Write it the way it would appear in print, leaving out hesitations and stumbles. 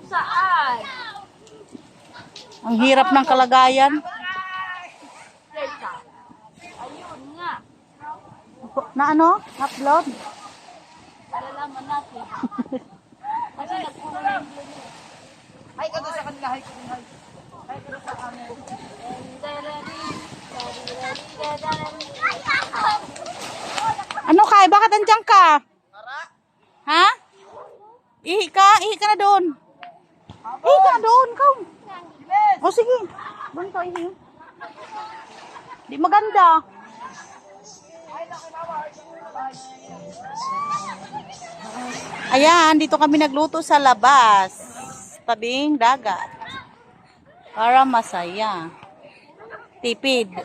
Saan? Ang hirap ng kalagayan. Ayun nga. Na ano? Upload? Alalaman natin. Kasi nagpuno na yung blue. Ay, ka doon sa kanila. Ay, ka doon. Ay, ka doon sa amin. Ano Kai? Bakit andyan ka? Ha? Ihi ka na doon. Ihi ka na doon, kau. O sige. Doon ka ihi. Di maganda. Ayan, dito kami nagluto sa labas. Tabing dagat. Para masaya. Tipid.